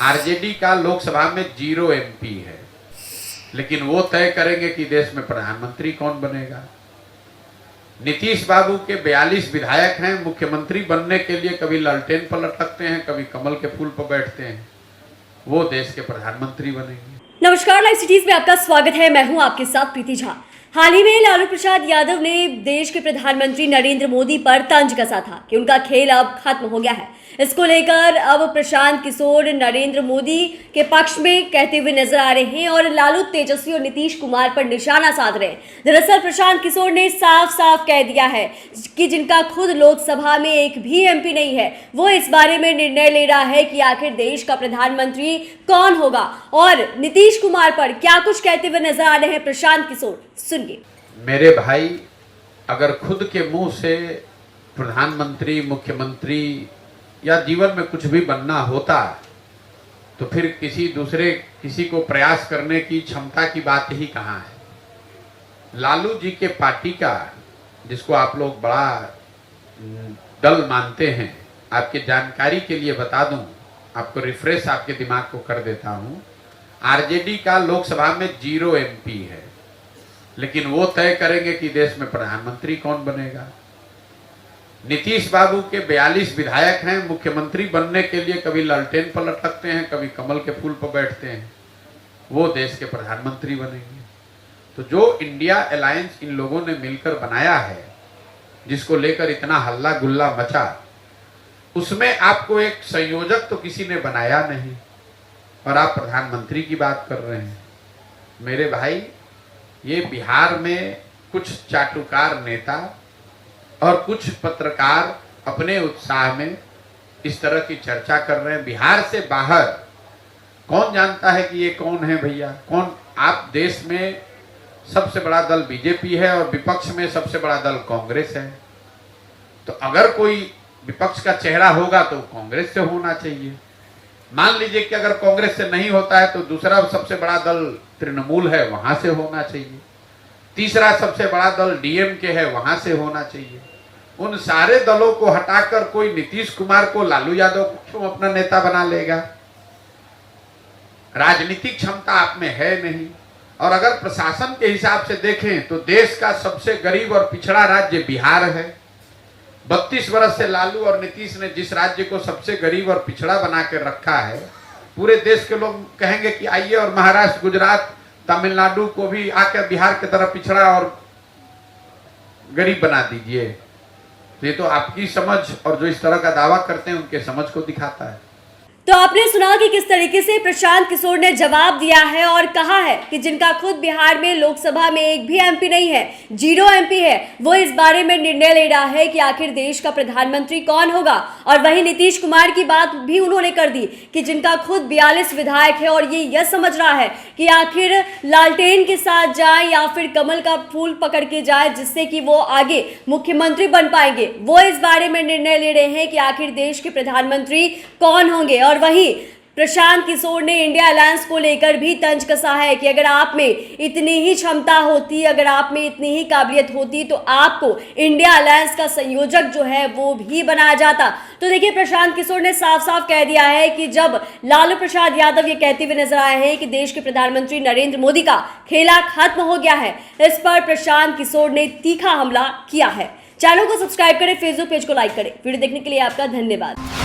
RJD का लोकसभा में 0 MP है, लेकिन वो तय करेंगे कि देश में प्रधानमंत्री कौन बनेगा। नीतीश बाबू के 42 विधायक हैं, मुख्यमंत्री बनने के लिए कभी लालटेन पर लटकते हैं, कभी कमल के फूल पर बैठते हैं, वो देश के प्रधानमंत्री बनेंगे। नमस्कार, लाइव सिटीज में आपका स्वागत है। मैं हूं आपके साथ प्रीति झा। हाल ही में लालू प्रसाद यादव ने देश के प्रधानमंत्री नरेंद्र मोदी पर तंज कसा था कि उनका खेल अब खत्म हो गया है। इसको लेकर अब प्रशांत किशोर नरेंद्र मोदी के पक्ष में कहते हुए नजर आ रहे हैं और लालू, तेजस्वी और नीतीश कुमार पर निशाना साध रहे हैं। दरअसल प्रशांत किशोर ने साफ साफ कह दिया है कि जिनका खुद लोकसभा में एक भी एमपी नहीं है, वो इस बारे में निर्णय ले रहा है कि आखिर देश का प्रधानमंत्री कौन होगा। और नीतीश कुमार पर क्या कुछ कहते हुए नजर आ रहे हैं प्रशांत किशोर, सुनिए। मेरे भाई, अगर खुद के मुंह से प्रधानमंत्री, मुख्यमंत्री या जीवन में कुछ भी बनना होता तो फिर किसी को प्रयास करने की क्षमता की बात ही कहाँ है। लालू जी के पार्टी का, जिसको आप लोग बड़ा दल मानते हैं, आपके जानकारी के लिए बता दूं, आपको रिफ्रेश आपके दिमाग को कर देता हूं। आरजेडी का लोकसभा में 0 एमपी है, लेकिन वो तय करेंगे कि देश में प्रधानमंत्री कौन बनेगा। नीतीश बाबू के 42 विधायक हैं, मुख्यमंत्री बनने के लिए कभी लालटेन पर लटकते हैं, कभी कमल के फूल पर बैठते हैं, वो देश के प्रधानमंत्री बनेंगे। तो जो इंडिया अलायंस इन लोगों ने मिलकर बनाया है, जिसको लेकर इतना हल्ला गुल्ला मचा, उसमें आपको एक संयोजक तो किसी ने बनाया नहीं और आप प्रधानमंत्री की बात कर रहे हैं। मेरे भाई, ये बिहार में कुछ चाटुकार नेता और कुछ पत्रकार अपने उत्साह में इस तरह की चर्चा कर रहे हैं। बिहार से बाहर कौन जानता है कि ये कौन है भैया? कौन? आप देश में सबसे बड़ा दल बीजेपी है और विपक्ष में सबसे बड़ा दल कांग्रेस है। तो अगर कोई विपक्ष का चेहरा होगा तो कांग्रेस से होना चाहिए। मान लीजिए कि अगर कांग्रेस से नहीं होता है तो दूसरा सबसे बड़ा दल तृणमूल है, वहां से होना चाहिए। तीसरा सबसे बड़ा दल डीएमके है, वहां से होना चाहिए। उन सारे दलों को हटाकर कोई नीतीश कुमार को, लालू यादव को क्यों अपना नेता बना लेगा? राजनीतिक क्षमता आप में है नहीं। और अगर प्रशासन के हिसाब से देखें तो देश का सबसे गरीब और पिछड़ा राज्य बिहार है। 32 वर्ष से लालू और नीतीश ने जिस राज्य को सबसे गरीब और पिछड़ा बना के रखा है, पूरे देश के लोग कहेंगे कि आइए और महाराष्ट्र, गुजरात, तमिलनाडु को भी आकर बिहार की तरह पिछड़ा और गरीब बना दीजिए। तो ये तो आपकी समझ और जो इस तरह का दावा करते हैं उनके समझ को दिखाता है। तो आपने सुना कि किस तरीके से प्रशांत किशोर ने जवाब दिया है और कहा है कि जिनका खुद बिहार में लोकसभा में एक भी एमपी नहीं है, 0 एमपी है, वो इस बारे में निर्णय ले रहा है कि आखिर देश का प्रधानमंत्री कौन होगा। और वहीं नीतीश कुमार की बात भी उन्होंने कर दी कि जिनका खुद 42 विधायक है और ये यह समझ रहा है कि आखिर लालटेन के साथ जाए या फिर कमल का फूल पकड़ के जाए जिससे कि वो आगे मुख्यमंत्री बन पाएंगे, वो इस बारे में निर्णय ले रहे हैं कि आखिर देश के प्रधानमंत्री कौन होंगे। और वहीं प्रशांत किशोर ने इंडिया अलायंस को लेकर भी तंज कसा है कि अगर आप में इतनी ही क्षमता होती, अगर आप में इतनी ही काबिलियत होती तो आपको इंडिया अलायंस का संयोजक जो है वो भी बनाया जाता। तो देखिए, प्रशांत किशोर ने साफ साफ कह दिया है कि जब लालू प्रसाद यादव ये कहते हुए नजर आए हैं कि देश के प्रधानमंत्री नरेंद्र मोदी का खेला खत्म हो गया है, इस पर प्रशांत किशोर ने तीखा हमला किया है। चैनल को सब्सक्राइब करें, फेसबुक पेज को लाइक करें। वीडियो देखने के लिए आपका धन्यवाद।